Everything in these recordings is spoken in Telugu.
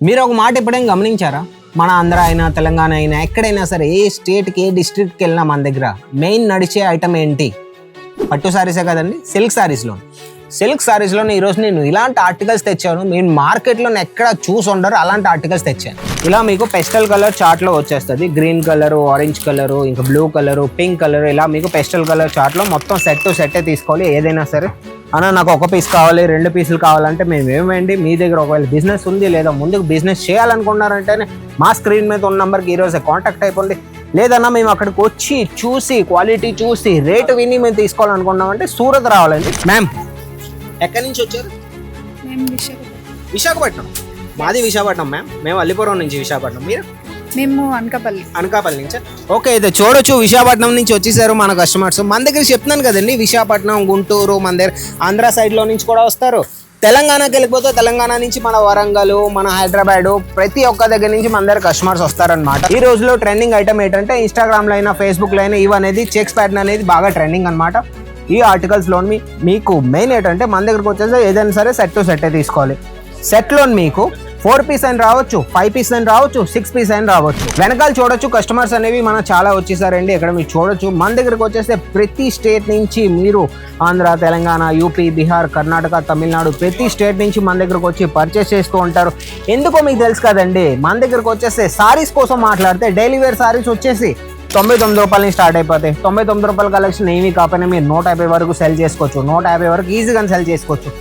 మీరు ఒక మాట ఎప్పుడైనా గమనించారా? మన ఆంధ్ర అయినా తెలంగాణ అయినా ఎక్కడైనా సరే ఏ స్టేట్కి ఏ డిస్ట్రిక్ట్కి వెళ్ళినా మన దగ్గర మెయిన్ నడిచే ఐటమ్ ఏంటి? పట్టు సారీసే కదండి. సిల్క్ సారీస్లో ఈరోజు నేను ఇలాంటి ఆర్టికల్స్ తెచ్చాను. మీరు మార్కెట్లో ఎక్కడ చూసి ఉండరు అలాంటి ఆర్టికల్స్ తెచ్చాను. ఇలా మీకు పెస్టల్ కలర్ చార్ట్లో వచ్చేస్తుంది. గ్రీన్ కలరు, ఆరెంజ్ కలరు, ఇంకా బ్లూ కలరు, పింక్ కలర్, ఇలా మీకు పెస్టల్ కలర్ చార్ట్లో మొత్తం సెట్టే తీసుకోవాలి. ఏదైనా సరే అన్న నాకు ఒక పీస్ కావాలి, 2 పీసులు కావాలంటే మేము ఏమేంటి మీ దగ్గర ఒకవేళ బిజినెస్ ఉంది లేదా ముందుకు బిజినెస్ చేయాలనుకున్నారంటేనే మా స్క్రీన్ మీద ఉన్న నెంబర్కి ఈరోజు కాంటాక్ట్ అయిపోండి. లేదన్నా మేము అక్కడికి వచ్చి చూసి క్వాలిటీ చూసి రేటు విని మేము తీసుకోవాలనుకున్నామంటే సూరత్ రావాలండి. మ్యామ్ ఎక్కడి నుంచి వచ్చారు? విశాఖపట్నం. మాది విశాఖపట్నం మ్యామ్. మేము అల్లిపురం నుంచి విశాఖపట్నం. మీరు? మేము అనకాపల్లి నుంచి. ఓకే, అయితే చూడొచ్చు విశాఖపట్నం నుంచి వచ్చేసారు మన కస్టమర్స్. మన దగ్గర చెప్తున్నాను కదండి, విశాఖపట్నం, గుంటూరు, మన దగ్గర ఆంధ్ర సైడ్లో నుంచి కూడా వస్తారు. తెలంగాణకి వెళ్ళిపోతే తెలంగాణ నుంచి మన వరంగల్, మన హైదరాబాద్, ప్రతి ఒక్క దగ్గర నుంచి మన దగ్గర కస్టమర్స్ వస్తారనమాట. ఈ రోజులో ట్రెండింగ్ ఐటమ్ ఏంటంటే ఇన్స్టాగ్రామ్లో అయినా ఫేస్బుక్లో అయినా ఇవి అనేది చెక్స్ ప్యాటర్న్ అనేది బాగా ట్రెండింగ్ అనమాట. ఈ ఆర్టికల్స్లో మీకు మెయిన్ ఏంటంటే మన దగ్గరకు వచ్చేసి ఏదైనా సరే సెట్టే తీసుకోవాలి. సెట్లో మీకు 4 పీస్ అని రావచ్చు, 5 పీస్ అని రావచ్చు, 6 పీస్ అని రావచ్చు. వెనకాల చూడొచ్చు కస్టమర్స్ అనేవి మన చాలా వచ్చేసారండి. ఇక్కడ మీరు చూడొచ్చు మన దగ్గరకు వచ్చేస్తే ప్రతి స్టేట్ నుంచి మీరు ఆంధ్ర, తెలంగాణ, యూపీ, బీహార్, కర్ణాటక, తమిళనాడు ప్రతి స్టేట్ నుంచి మన దగ్గరకు వచ్చి పర్చేస్ చేస్తూ ఉంటారు. ఎందుకో మీకు తెలుసు కదండి, మన దగ్గరకు వచ్చేస్తే సారీస్ కోసం మాట్లాడితే డైలీ వేర్ సారీస్ వచ్చేసి 99 రూపాయల నుంచి స్టార్ట్ అయిపోతాయి. 99 రూపాయల కలెక్షన్ ఏమీ కాకపోయినా మీరు 150 వరకు సెల్ చేసుకోవచ్చు. 150 వరకు ఈజీగా సెల్ చేసుకోవచ్చు.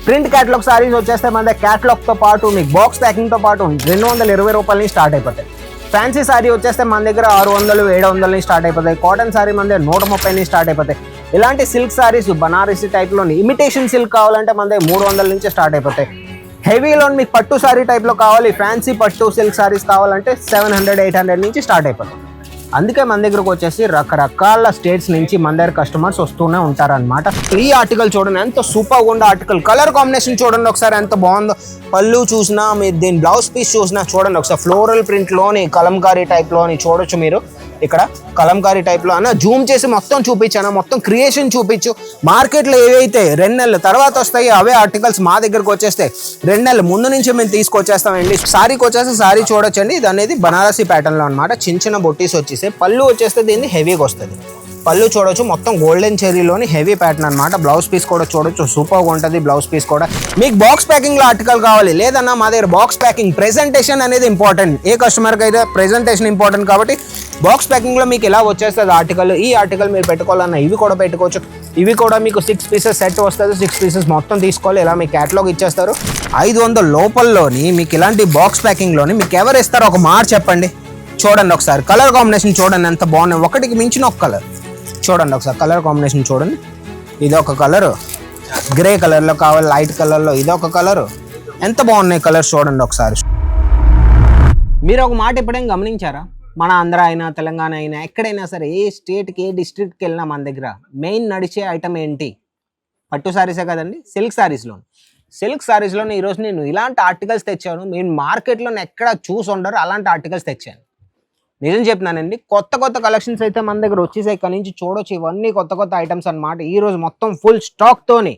ప్రింట్ క్యాటలాగ్ సారీస్ వచ్చేస్తే మన దగ్గర క్యాటలాగ్తో పాటు మీకు బాక్స్ ప్యాకింగ్తో పాటు 220 రూపాయల నుంచి స్టార్ట్ అయిపోతాయి. ఫ్యాన్సీ సారీ వచ్చేస్తే మన దగ్గర 600, 700 నుంచి స్టార్ట్ అయిపోతాయి. కాటన్ సారీ మన దగ్గర 130 నుంచి స్టార్ట్ అయిపోతాయి. ఇలాంటి సిల్క్ సారీస్ బనారసి టైప్లోని ఇమిటేషన్ సిల్క్ కావాలంటే మన దగ్గర 300 నుంచి స్టార్ట్ అయిపోతాయి. హెవీలో మీకు పట్టు సారీ టైప్లో కావాలి, ఫ్యాన్సీ పట్టు సిల్క్ సారీస్ కావాలంటే 700, 800 నుంచి స్టార్ట్ అయిపోతాయి. అందుకే మన దగ్గరకు వచ్చేసి రకరకాల స్టేట్స్ నుంచి మన దగ్గర కస్టమర్స్ వస్తూనే ఉంటారనమాట. ఈ ఆర్టికల్ చూడండి ఎంత సూపర్గా ఉండే ఆర్టికల్. కలర్ కాంబినేషన్ చూడండి ఒకసారి ఎంత బాగుందో. పళ్ళు చూసినా మీరు దీని బ్లౌజ్ పీస్ చూసినా చూడండి ఒకసారి. ఫ్లోరల్ ప్రింట్లోని కలంకారీ టైప్లోని చూడొచ్చు మీరు. ఇక్కడ కలంకారీ టైప్లో అన్న జూమ్ చేసి మొత్తం చూపించాను, మొత్తం క్రియేషన్ చూపించు. మార్కెట్లో ఏవైతే 2 నెలల తర్వాత వస్తాయి అవే ఆర్టికల్స్ మా దగ్గరకు వచ్చేస్తే 2 నెలల ముందు నుంచి మేము తీసుకొచ్చేస్తామండి. సారీకి వచ్చేస్తే సారీ చూడొచ్చండి. ఇది అనేది బనారసి ప్యాటర్న్లో అనమాట. చిన్న బొట్టీస్ వచ్చేసి పళ్ళు వచ్చేస్తే దీన్ని హెవీగా వస్తుంది. పళ్ళు చూడొచ్చు మొత్తం గోల్డెన్ చెరీలోని హెవీ ప్యాటర్న్ అనమాట. బ్లౌజ్ పీస్ కూడా చూడొచ్చు సూపర్గా ఉంటుంది. బ్లౌజ్ పీస్ కూడా మీకు బాక్స్ ప్యాకింగ్లో ఆర్టికల్ కావాలి, లేదన్నా మా దగ్గర బాక్స్ ప్యాకింగ్ ప్రెజెంటేషన్ అనేది ఇంపార్టెంట్. ఏ కస్టమర్కి అయితే ప్రెజెంటేషన్ ఇంపార్టెంట్ కాబట్టి బాక్స్ ప్యాకింగ్లో మీకు ఎలా వచ్చేస్తుంది ఆర్టికల్. ఈ ఆర్టికల్ మీరు పెట్టుకోవాలన్నా ఇవి కూడా పెట్టుకోవచ్చు. ఇవి కూడా మీకు 6 పీసెస్ సెట్ వస్తుంది. 6 పీసెస్ మొత్తం తీసుకోవాలి. ఇలా మీకు క్యాటలాగ్ ఇచ్చేస్తారు. 500 లోపల్లోని మీకు ఇలాంటి బాక్స్ ప్యాకింగ్లోని మీకు ఎవరు ఇస్తారో ఒక మాట చెప్పండి. చూడండి ఒకసారి కలర్ కాంబినేషన్ చూడండి ఎంత బాగున్నాయి. ఒకటికి మించిన ఒక కలర్ చూడండి ఒకసారి. కలర్ కాంబినేషన్ చూడండి. ఇదొక కలరు, గ్రే కలర్లో కావాలి, లైట్ కలర్లో ఇదొక కలరు. ఎంత బాగున్నాయి కలర్స్ చూడండి ఒకసారి. మీరు ఒక మాట ఎప్పుడైనా గమనించారా? మన ఆంధ్ర అయినా తెలంగాణ అయినా ఎక్కడైనా సరే ఏ స్టేట్కి ఏ డిస్ట్రిక్ట్కి వెళ్ళినా మన దగ్గర మెయిన్ నడిచే ఐటమ్ ఏంటి? పట్టు సారీసే కదండి. సిల్క్ సారీస్లో ఈరోజు నేను ఇలాంటి ఆర్టికల్స్ తెచ్చాను. మీరు మార్కెట్లో ఎక్కడ చూసి ఉండరు అలాంటి ఆర్టికల్స్ తెచ్చాను. నిజం చెప్తున్నానండి. కొత్త కలెక్షన్స్ అయితే మన దగ్గర వచ్చేసాయి. ఇక్కడ నుంచి చూడొచ్చు ఇవన్నీ కొత్త ఐటమ్స్ అనమాట. ఈరోజు మొత్తం ఫుల్ స్టాక్తోని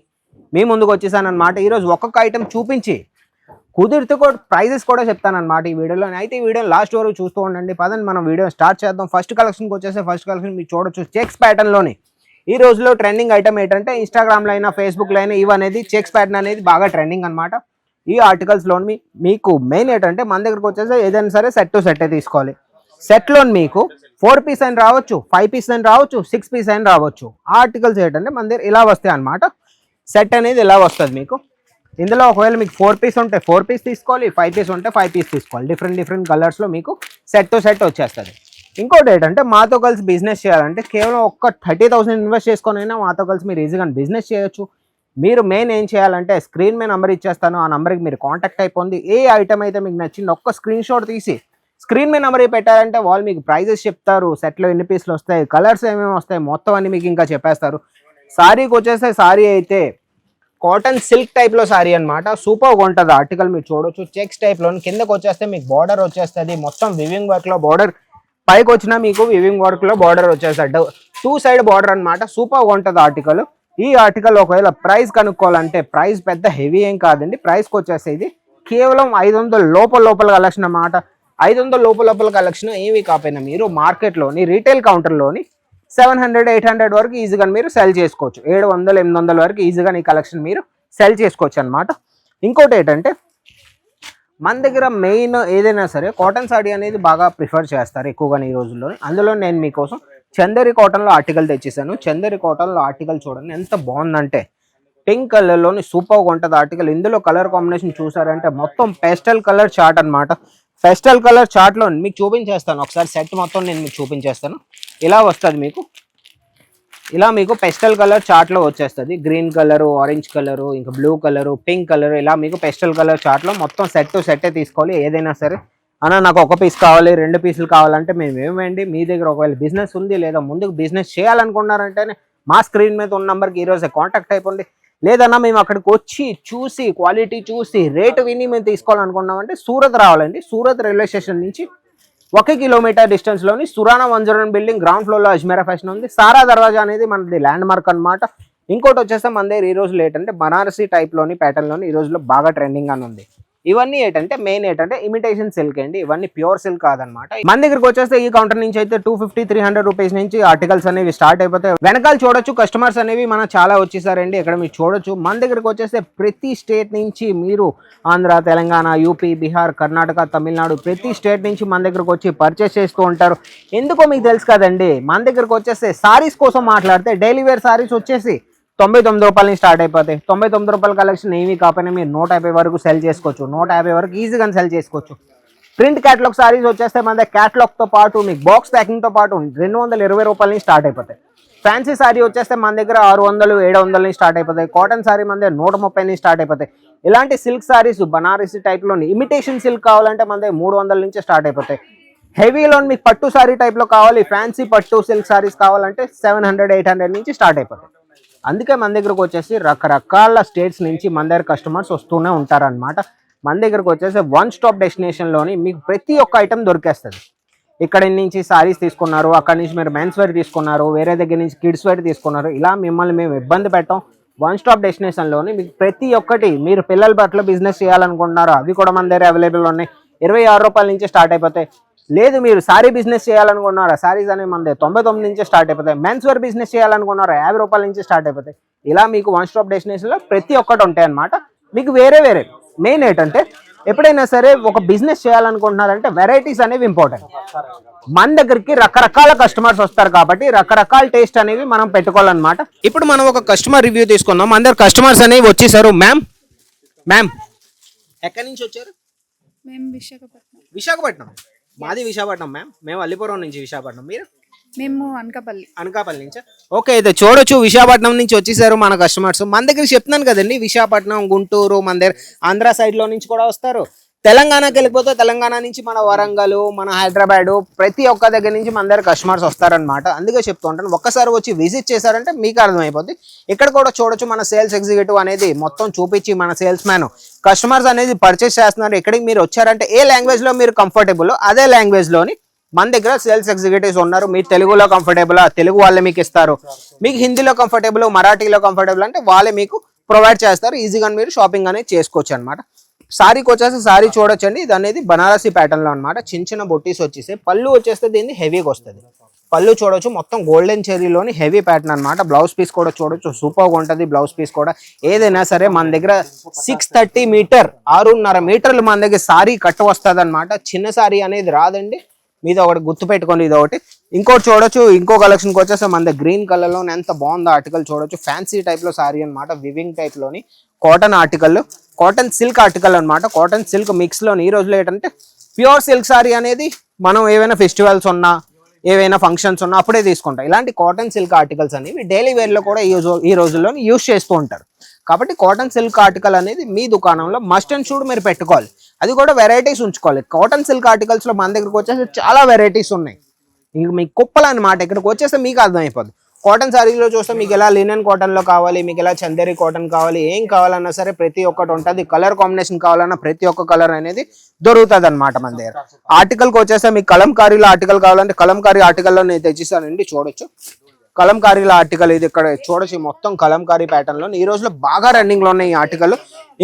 మీ ముందుకు వచ్చేసాను అనమాట. ఈరోజు ఒక్కొక్క ఐటమ్ చూపించి కుదిరితే కూడా ప్రైజెస్ కూడా చెప్తానమాట ఈ వీడియోలో. అయితే ఈ వీడియో లాస్ట్ వరకు చూస్తూ ఉండండి. పదండి మనం వీడియో స్టార్ట్ చేద్దాం. ఫస్ట్ కలెక్షన్కి వచ్చేసి ఫస్ట్ కలెక్షన్ మీరు చూడొచ్చు చెక్స్ ప్యాటర్న్లోని. ఈ రోజులో ట్రెండింగ్ ఐటమ్ ఏంటంటే ఇన్స్టాగ్రామ్లో అయినా ఫేస్బుక్లో అయినా ఇవి అనేది చెక్స్ ప్యాటర్న్ అనేది బాగా ట్రెండింగ్ అనమాట. ఈ ఆర్టికల్స్లోని మీకు మెయిన్ ఏంటంటే మన దగ్గరకు వచ్చేసి ఏదైనా సరే సెట్టే తీసుకోవాలి. సెట్లో మీకు 4 పీస్ అని రావచ్చు, 5 పీస్ అని రావచ్చు, 6 పీస్ అని రావచ్చు. ఆర్టికల్స్ ఏంటంటే మన దగ్గర ఇలా వస్తాయి అనమాట. సెట్ అనేది ఇలా వస్తుంది మీకు. ఇందులో ఒకవేళ మీకు 4 పీస్ ఉంటే 4 పీస్ తీసుకోవాలి, 5 పీస్ ఉంటే 5 పీస్ తీసుకోవాలి. డిఫరెంట్ కలర్స్లో మీకు సెట్ వచ్చేస్తుంది. ఇంకోటి ఏంటంటే మాతో కలిసి బిజినెస్ చేయాలంటే కేవలం ఒక్క 30,000 ఇన్వెస్ట్ చేసుకొని మాతో కలిసి మీరు ఈజీగా బిజినెస్ చేయొచ్చు. మీరు మెయిన్ ఏం చేయాలంటే స్క్రీన్ మీద నెంబర్ ఇచ్చేస్తాను, ఆ నెంబర్కి మీరు కాంటాక్ట్ అయిపోండి. ఏ ఐటమ్ అయితే మీకు నచ్చింది ఒక్క స్క్రీన్ షాట్ తీసి స్క్రీన్ మీద నెంబర్ పెట్టారంటే వాళ్ళు మీకు ప్రైజెస్ చెప్తారు. సెట్లో ఎన్ని పీసులు వస్తాయి, కలర్స్ ఏమేమి వస్తాయి మొత్తం అన్ని మీకు ఇంకా చెప్పేస్తారు. సారీకి వచ్చేస్తే సారీ అయితే కాటన్ సిల్క్ టైప్లో సారీ అనమాట. సూపర్గా ఉంటుంది ఆర్టికల్. మీరు చూడొచ్చు చెక్స్ టైప్లో. కిందకు వచ్చేస్తే మీకు బార్డర్ వచ్చేస్తుంది మొత్తం వివింగ్ వర్క్లో. బార్డర్ పైకి వచ్చినా మీకు వివింగ్ వర్క్లో బార్డర్ వచ్చేస్తాడు. 2 సైడ్ బార్డర్ అనమాట. సూపర్గా ఉంటుంది ఆర్టికల్. ఈ ఆర్టికల్ ఒకవేళ ప్రైస్ కనుక్కోవాలంటే ప్రైస్ పెద్ద హెవీ ఏం కాదండి. ప్రైస్కి వచ్చేసి ఇది కేవలం 500 లోపల కలెక్షన్ అన్నమాట. 500 లోపల కలెక్షన్ ఏవి కాకపోయినా మీరు మార్కెట్లోని రీటైల్ కౌంటర్లోని 700-800 వరకు ఈజీగా మీరు సెల్ చేసుకోవచ్చు. 700-800 వరకు ఈజీగా ఈ కలెక్షన్ మీరు సెల్ చేసుకోవచ్చు అనమాట. ఇంకోటి ఏంటంటే మన దగ్గర మెయిన్ ఏదైనా సరే కాటన్ సాడీ అనేది బాగా ప్రిఫర్ చేస్తారు ఎక్కువగా ఈ రోజుల్లో. అందులో నేను మీకోసం చందేరి కాటన్లో ఆర్టికల్ తెచ్చేసాను. చందేరి కాటన్లో ఆర్టికల్ చూడండి ఎంత బాగుందంటే పింక్ కలర్లోని సూపర్గా ఉంటుంది ఆర్టికల్. ఇందులో కలర్ కాంబినేషన్ చూసారంటే మొత్తం పేస్టల్ కలర్ చార్ట్ అనమాట. పేస్టల్ కలర్ చార్ట్లో మీకు చూపించేస్తాను ఒకసారి సెట్ మొత్తం నేను మీకు చూపించేస్తాను. ఇలా వస్తుంది మీకు, ఇలా మీకు పెస్టల్ కలర్ చార్ట్లో వచ్చేస్తుంది. గ్రీన్ కలరు, ఆరెంజ్ కలరు, ఇంకా బ్లూ కలరు, పింక్ కలర్, ఇలా మీకు పెస్టల్ కలర్ చార్ట్లో మొత్తం సెట్టే తీసుకోవాలి. ఏదైనా సరే అన్న నాకు ఒక పీస్ కావాలి 2 పీసులు కావాలంటే మేము ఏమండి మీ దగ్గర ఒకవేళ బిజినెస్ ఉంది లేదా ముందుకు బిజినెస్ చేయాలనుకున్నారంటేనే మా స్క్రీన్ మీద ఉన్న నెంబర్కి ఈరోజే కాంటాక్ట్ అయిపోండి. లేదన్నా మేము అక్కడికి వచ్చి చూసి క్వాలిటీ చూసి రేటు విని మేము తీసుకోవాలనుకున్నామంటే సూరత్ రావాలండి. సూరత్ రైల్వే స్టేషన్ నుంచి 1 కిలోమీటర్ డిస్టెన్స్లోని సురానా 101 బిల్డింగ్ గ్రౌండ్ ఫ్లోర్లో అజ్మీరా ఫ్యాషన్ ఉంది. సారా దర్వాజా అనేది మనది ల్యాండ్ మార్క్ అనమాట. ఇంకోటి వచ్చేస్తే మన దగ్గర ఈ రోజు ఏంటంటే బనారసీ టైప్లోని ప్యాటర్న్లోని ఈ రోజులో బాగా ట్రెండింగ్ అని ఉంది. ఇవన్నీ ఏంటంటే మెయిన్ ఏంటంటే ఇమిటేషన్ సిల్క్ అండి. ఇవన్నీ ప్యూర్ సిల్క్ కాదనమాట. మన దగ్గరికి వచ్చేస్తే ఈ కౌంటర్ నుంచి అయితే 250-300 రూపీస్ నుంచి ఆర్టికల్స్ అనేవి స్టార్ట్ అయిపోతాయి. వెనకాల చూడొచ్చు కస్టమర్స్ అనేవి మన చాలా వచ్చేసారండి. ఇక్కడ మీరు చూడొచ్చు మన దగ్గరికి వచ్చేస్తే ప్రతి స్టేట్ నుంచి మీరు ఆంధ్ర, తెలంగాణ, యూపీ, బీహార్, కర్ణాటక, తమిళనాడు ప్రతి స్టేట్ నుంచి మన దగ్గరకు వచ్చి పర్చేస్ చేస్తూ ఉంటారు. ఎందుకో మీకు తెలుసు కదండి. మన దగ్గరకు వచ్చేస్తే సారీస్ కోసం మాట్లాడితే డైలీ వేర్ సారీస్ వచ్చేసి 99 రూపాయల నుంచి స్టార్ట్ అయిపోతాయి. 99 రూపాయల కలెక్షన్ ఏమీ కాకపోయినా మీరు 150 వరకు సెల్ చేసుకోవచ్చు. 150 వరకు ఈజీగా సెల్ చేసుకోవచ్చు. ప్రింట్ క్యాటలాగ్ సారీస్ వచ్చేస్తే మన దగ్గర క్యాటలాగ్తో పాటు మీకు బాక్స్ ప్యాకింగ్తో పాటు 220 రూపాయల నుంచి స్టార్ట్ అయిపోతాయి. ఫ్యాన్సీ సారీ వచ్చేస్తే మన దగ్గర 600-700 నుంచి స్టార్ట్ అయిపోతాయి. కాటన్ సారీ మన దగ్గర 130 నుంచి స్టార్ట్ అయిపోతాయి. ఇలాంటి సిల్క్ సారీస్ బనారసీ టైప్లోని ఇమిటేషన్ సిల్క్ కావాలంటే మన దగ్గర 300 నుంచి స్టార్ట్ అయిపోతాయి. హెవీలో మీకు పట్టు సారీ టైప్లో కావాలి, ఫ్యాన్సీ పట్టు సిల్క్ సారీస్ కావాలంటే 700-800 నుంచి స్టార్ట్ అయిపోతాయి. అందుకే మన దగ్గరకు వచ్చేసి రకరకాల స్టేట్స్ నుంచి మన దగ్గర కస్టమర్స్ వస్తూనే ఉంటారనమాట. మన దగ్గరకు వచ్చేసి వన్ స్టాప్ డెస్టినేషన్లోని మీకు ప్రతి ఒక్క ఐటెం దొరికేస్తుంది. ఇక్కడ నుంచి సారీస్ తీసుకున్నారు, అక్కడ నుంచి మీరు మెన్స్ వేర్ తీసుకున్నారు, వేరే దగ్గర నుంచి కిడ్స్ వేర్ తీసుకున్నారు, ఇలా మిమ్మల్ని మేము ఇబ్బంది పెట్టాం. వన్ స్టాప్ డెస్టినేషన్లోని మీకు ప్రతి ఒక్కటి మీరు పిల్లల బట్టలు బిజినెస్ చేయాలనుకుంటున్నారు అవి కూడా మన దగ్గర అవైలబుల్ ఉన్నాయి. 26 రూపాయల నుంచి స్టార్ట్ అయిపోతాయి. లేదు మీరు సారీ బిజినెస్ చేయాలనుకున్నారా సారీస్ అనేవి మన దగ్గర 99 నుంచి స్టార్ట్ అయిపోతాయి. మెన్స్ వేర్ బిజినెస్ చేయాలనుకున్నారా 50 రూపాయల నుంచి స్టార్ట్ అయిపోతాయి. ఇలా మీకు వన్ స్టాప్ డెస్టినేషన్లో ప్రతి ఒక్కటి ఉంటాయి అనమాట. మీకు వేరే మెయిన్ ఏంటంటే ఎప్పుడైనా సరే ఒక బిజినెస్ చేయాలనుకుంటున్నారంటే వెరైటీస్ అనేవి ఇంపార్టెంట్. మన దగ్గరికి రకరకాల కస్టమర్స్ వస్తారు కాబట్టి రకరకాల టేస్ట్ అనేవి మనం పెట్టుకోవాలన్నమాట. ఇప్పుడు మనం ఒక కస్టమర్ రివ్యూ తీసుకుందాం. మన దగ్గర కస్టమర్స్ అనేవి వచ్చేసారు. మ్యామ్ ఎక్కడి నుంచి వచ్చారు? మేము విశాఖపట్నం. మాది విశాఖపట్నం మ్యామ్. మేము అల్లిపురం నుంచి విశాఖపట్నం. మీరు? మేము అనకాపల్లి నుంచి. ఓకే, అయితే చూడొచ్చు విశాఖపట్నం నుంచి వచ్చేసారు మన కస్టమర్స్. మన దగ్గర చెప్తున్నాను కదండి విశాఖపట్నం, గుంటూరు, మన దగ్గర ఆంధ్ర సైడ్లో నుంచి కూడా వస్తారు. తెలంగాణకి వెళ్ళిపోతే తెలంగాణ నుంచి మన వరంగల్, మన హైదరాబాద్ ప్రతి ఒక్క దగ్గర నుంచి మన దగ్గర కస్టమర్స్ వస్తారనమాట. అందుకే చెప్తూ ఉంటాను ఒక్కసారి వచ్చి విజిట్ చేశారంటే మీకు అర్థమైపోద్ది. ఇక్కడ కూడా చూడొచ్చు మన సేల్స్ ఎగ్జిక్యూటివ్ అనేది మొత్తం చూపించి మన సేల్స్ మ్యాన్ కస్టమర్స్ అనేది పర్చేస్ చేస్తున్నారు. ఎక్కడికి మీరు వచ్చారంటే ఏ లాంగ్వేజ్లో మీరు కంఫర్టబుల్ అదే లాంగ్వేజ్లోని మన దగ్గర సేల్స్ ఎగ్జిక్యూటివ్స్ ఉన్నారు. మీరు తెలుగులో కంఫర్టబుల్ తెలుగు వాళ్ళే మీకు ఇస్తారు. మీకు హిందీలో కంఫర్టబుల్ మరాఠీలో కంఫర్టబుల్ అంటే వాళ్ళే మీకు ప్రొవైడ్ చేస్తారు. ఈజీగా మీరు షాపింగ్ అనేది చేసుకోవచ్చు అనమాట. సారీకి వచ్చేసి సారీ చూడొచ్చండి. ఇది అనేది బనారసీ ప్యాటర్న్ లో అనమాట. చిన్న బొట్టీస్ వచ్చేసి పళ్ళు వచ్చేస్తే దీన్ని హెవీగా వస్తుంది. పళ్ళు చూడొచ్చు మొత్తం గోల్డెన్ చెరీలోని హెవీ ప్యాటర్న్ అనమాట. బ్లౌజ్ పీస్ కూడా చూడొచ్చు సూపర్గా ఉంటుంది. బ్లౌజ్ పీస్ కూడా ఏదైనా సరే మన దగ్గర 630 మీటర్ 6.5 మీటర్లు మన దగ్గర సారీ కట్టు వస్తుంది అనమాట. చిన్న సారీ అనేది రాదండి. మీద ఒకటి గుర్తు పెట్టుకోండి. ఇది ఒకటి. ఇంకోటి చూడొచ్చు ఇంకో కలెక్షన్కి వచ్చేసి మన దగ్గర గ్రీన్ కలర్లో ఎంత బాగుందో ఆర్టికల్ చూడొచ్చు. ఫ్యాన్సీ టైప్లో సారీ అనమాట. వివింగ్ టైప్లోని cotton article, cotton silk article అనమాట. కాటన్ సిల్క్ మిక్స్లోని ఈ రోజులో ఏంటంటే ప్యూర్ సిల్క్ సారీ అనేది మనం ఏవైనా ఫెస్టివల్స్ ఉన్నా ఏవైనా ఫంక్షన్స్ ఉన్నా అప్పుడే తీసుకుంటాం. ఇలాంటి కాటన్ సిల్క్ ఆర్టికల్స్ అనేవి డైలీ వేర్లో కూడా ఈ రోజుల్లో యూజ్ చేస్తూ ఉంటారు. కాబట్టి కాటన్ సిల్క్ ఆర్టికల్ అనేది మీ దుకాణంలో మస్ట్ అండ్ షుడ్ మీరు పెట్టుకోవాలి. అది కూడా వెరైటీస్ ఉంచుకోవాలి. కాటన్ సిల్క్ ఆర్టికల్స్లో మన దగ్గరకు వచ్చేసి చాలా వెరైటీస్ ఉన్నాయి. ఇంక మీకు కుప్పలు అనమాట. ఇక్కడికి వచ్చేస్తే మీకు అర్థమైపోద్ది. కాటన్ సారీలో చూస్తే మీకు ఎలా లినెన్ కాటన్లో కావాలి, మీకు ఎలా చందేరి కాటన్ కావాలి, ఏం కావాలన్నా సరే ప్రతి ఒక్కటి ఉంటుంది. కలర్ కాంబినేషన్ కావాలన్నా ప్రతి ఒక్క కలర్ అనేది దొరుకుతుంది అనమాట మన దగ్గర. ఆర్టికల్కి వచ్చేస్తే మీకు కలంకారీలో ఆర్టికల్ కావాలంటే కలంకారీ ఆర్టికల్లో నేను తెచ్చిస్తానండి. చూడొచ్చు కలంకారీల ఆర్టికల్ ఇది ఇక్కడ చూడొచ్చు మొత్తం కలంకారీ ప్యాటర్న్ లో ఈ రోజులో బాగా రన్నింగ్ లో ఉన్నాయి ఈ ఆర్టికల్.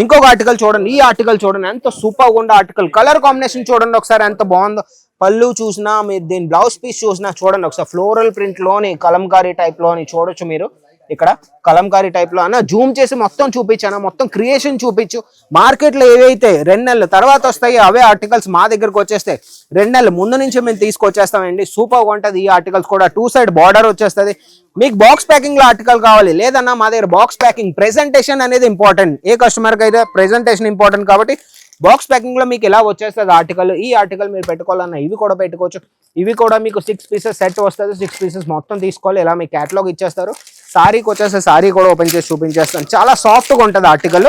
ఇంకొక ఆర్టికల్ చూడండి, ఈ ఆర్టికల్ చూడండి ఎంత సూపర్ గా ఉండే ఆర్టికల్. కలర్ కాంబినేషన్ చూడండి ఒకసారి ఎంత బాగుందో. పళ్ళు చూసినా మీరు దీని బ్లౌజ్ పీస్ చూసినా చూడండి ఒకసారి ఫ్లోరల్ ప్రింట్ లోని కలంకారీ టైప్ లోని చూడొచ్చు మీరు. ఇక్కడ కలంకారీ టైప్ లో అన్న జూమ్ చేసి మొత్తం చూపించాను, మొత్తం క్రియేషన్ చూపించు. మార్కెట్ లో ఏవైతే 2 నెలల తర్వాత వస్తాయి అవే ఆర్టికల్స్ మా దగ్గరకు వచ్చేస్తాయి. 2 నెలల ముందు నుంచి మేము తీసుకొచ్చేస్తామండి. సూపర్ గా ఉంటుంది ఈ ఆర్టికల్స్ కూడా. 2 సైడ్ బార్డర్ వచ్చేస్తుంది. మీకు బాక్స్ ప్యాకింగ్ లో ఆర్టికల్ కావాలి లేదన్నా మా దగ్గర బాక్స్ ప్యాకింగ్ ప్రెజెంటేషన్ అనేది ఇంపార్టెంట్. ఏ కస్టమర్ కి అయితే ప్రెజెంటేషన్ ఇంపార్టెంట్ కాబట్టి బాక్స్ ప్యాకింగ్ లో మీకు ఎలా వచ్చేస్తుంది ఆర్టికల్. ఈ ఆర్టికల్ మీరు పెట్టుకోవాలన్నా ఇవి కూడా పెట్టుకోవచ్చు. ఇవి కూడా మీకు 6 పీసెస్ సెట్ వస్తుంది. 6 పీసెస్ మొత్తం తీసుకోవాలి. ఇలా మీకు క్యాటలాగ్ ఇచ్చేస్తారు. సారీకి వచ్చేస్తే సారీ కూడా ఓపెన్ చేసి చూపించేస్తాను. చాలా సాఫ్ట్ గా ఉంటుంది ఆర్టికల్.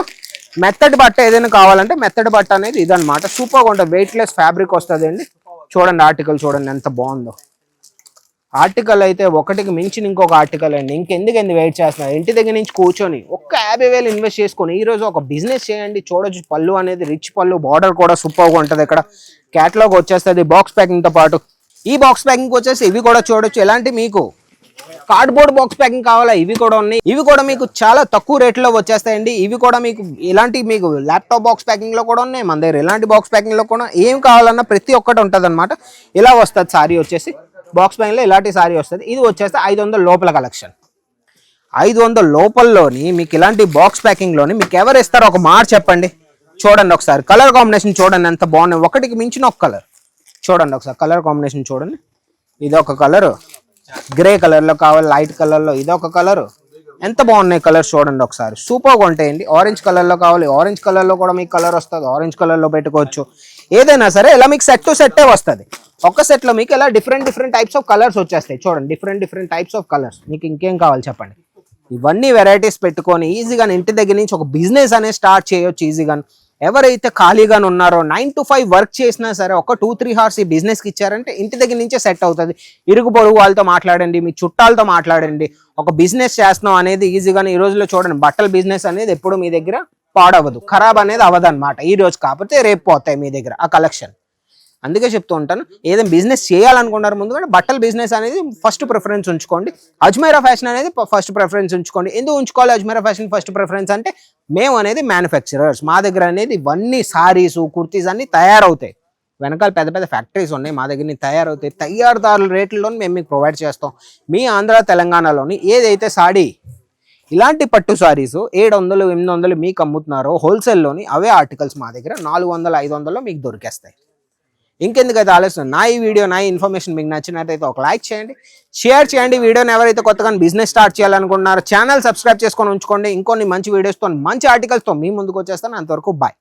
మెత్తడి బట్ట ఏదైనా కావాలంటే మెత్తడి బట్ట అనేది ఇదనమాట. సూపర్ గా ఉంటుంది. వెయిట్లెస్ ఫ్యాబ్రిక్ వస్తుంది అండి. చూడండి ఆర్టికల్ చూడండి ఎంత బాగుందో. ఆర్టికల్ అయితే ఒకటికి మించిన ఇంకొక ఆర్టికల్ అండి. ఇంకెందుకు వెయిట్ చేస్తున్నారు? ఇంటి దగ్గర నుంచి కూర్చొని ఒక్క 50,000 ఇన్వెస్ట్ చేసుకొని ఈ రోజు ఒక బిజినెస్ చేయండి. చూడొచ్చు పళ్ళు అనేది రిచ్ పళ్ళు, బార్డర్ కూడా సూపర్గా ఉంటుంది. ఇక్కడ క్యాటలాగ్ వచ్చేస్తుంది బాక్స్ ప్యాకింగ్ తో పాటు. ఈ బాక్స్ ప్యాకింగ్ వచ్చేసి ఇవి కూడా చూడొచ్చు. ఎలాంటి మీకు కార్డ్బోర్డ్ బాక్స్ ప్యాకింగ్ కావాలా ఇవి కూడా ఉన్నాయి. ఇవి కూడా మీకు చాలా తక్కువ రేట్లో వచ్చేస్తాయండి. ఇవి కూడా మీకు ఇలాంటి మీకు ల్యాప్టాప్ బాక్స్ ప్యాకింగ్ లో కూడా ఉన్నాయి మన దగ్గర. ఇలాంటి బాక్స్ ప్యాకింగ్ లో కూడా ఏం కావాలన్నా ప్రతి ఒక్కటి ఉంటుంది అనమాట. ఇలా వస్తుంది సారీ వచ్చేసి బాక్స్ ప్యాకింగ్ లో ఇలాంటి సారీ వస్తుంది. ఇది వచ్చేస్తే 500 లోపల కలెక్షన్. 500 లోపల్లోని మీకు ఇలాంటి బాక్స్ ప్యాకింగ్ లోని మీకు ఎవరు ఇస్తారో ఒక మాట చెప్పండి. చూడండి ఒకసారి కలర్ కాంబినేషన్ చూడండి ఎంత బాగున్నాయి. ఒకటికి మించిన ఒక కలర్ చూడండి ఒకసారి. కలర్ కాంబినేషన్ చూడండి. ఇది ఒక కలర్ గ్రే కలర్ లో కావాలి, లైట్ కలర్ లో ఇది ఒక కలర్. ఎంత బాగున్నాయి కలర్ చూడండి ఒకసారి. సూపర్గా ఉంటాయండి. ఆరెంజ్ కలర్ లో కావాలి, ఆరెంజ్ కలర్ లో కూడా మీకు కలర్ వస్తుంది. ఆరెంజ్ కలర్ లో పెట్టుకోవచ్చు. ఏదైనా సరే ఇలా మీకు సెట్ టు సెట్టే వస్తుంది. ఒక సెట్ లో మీకు ఇలా డిఫరెంట్ టైప్స్ ఆఫ్ కలర్స్ వచ్చేస్తాయి. చూడండి డిఫరెంట్ టైప్స్ ఆఫ్ కలర్స్. మీకు ఇంకేం కావాలి చెప్పండి. ఇవన్నీ వెరైటీస్ పెట్టుకొని ఈజీగా ఇంటి దగ్గర నుంచి ఒక బిజినెస్ అనేది స్టార్ట్ చేయొచ్చు ఈజీగా. ఎవరైతే ఖాళీగా ఉన్నారో 9 to 5 వర్క్ చేసినా సరే ఒక 2-3 hours ఈ బిజినెస్కి ఇచ్చారంటే ఇంటి దగ్గర నుంచే సెట్ అవుతుంది. ఇరుగు పొరుగు వాళ్ళతో మాట్లాడండి, మీ చుట్టాలతో మాట్లాడండి. ఒక బిజినెస్ చేస్తున్నాం అనేది ఈజీగా. ఈ రోజుల్లో చూడండి బట్టల బిజినెస్ అనేది ఎప్పుడు మీ దగ్గర పాడవదు, ఖరాబ్ అనేది అవ్వదు అనమాట. ఈ రోజు కాకపోతే రేపు పోతాయి మీ దగ్గర ఆ కలెక్షన్. అందుకే చెప్తూ ఉంటాను ఏదైనా బిజినెస్ చేయాలనుకున్నారు ముందుగా బట్టల బిజినెస్ అనేది ఫస్ట్ ప్రిఫరెన్స్ ఉంచుకోండి. అజ్మీరా ఫ్యాషన్ అనేది ఫస్ట్ ప్రిఫరెన్స్ ఉంచుకోండి. ఎందుకు ఉంచుకోవాలి అజ్మీరా ఫ్యాషన్ ఫస్ట్ ప్రిఫరెన్స్ అంటే మేము అనేది మ్యానుఫ్యాక్చరర్స్. మా దగ్గర అనేది ఇవన్నీ సారీస్ కుర్తీస్ అన్ని తయారవుతాయి. వెనకాల పెద్ద ఫ్యాక్టరీస్ ఉన్నాయి మా దగ్గర తయారవుతాయి. తయారుదారుల రేట్లలో మేము మీకు ప్రొవైడ్ చేస్తాం. మీ ఆంధ్ర తెలంగాణలోని ఏదైతే సాడీ ఇలాంటి పట్టు సారీస్ 700-800 మీకు అమ్ముతున్నారో హోల్సేల్లోని అవే ఆర్టికల్స్ మా దగ్గర 400-500లో మీకు దొరికేస్తాయి. ఇంకెందుకైతే ఆలోచన నా ఈ వీడియో నా ఇన్ఫర్మేషన్ మీకు నచ్చినట్టయితే ఒక లైక్ చేయండి, షేర్ చేయండి. వీడియోని ఎవరైతే కొత్తగా బిజినెస్ స్టార్ట్ చేయాలనుకుంటున్నారో ఛానల్ సబ్స్క్రైబ్ చేసుకొని ఉంచుకోండి. ఇంకొన్ని మంచి వీడియోస్తో మంచి ఆర్టికల్స్తో మీ ముందుకు వచ్చేస్తాను. అంతవరకు బాయ్.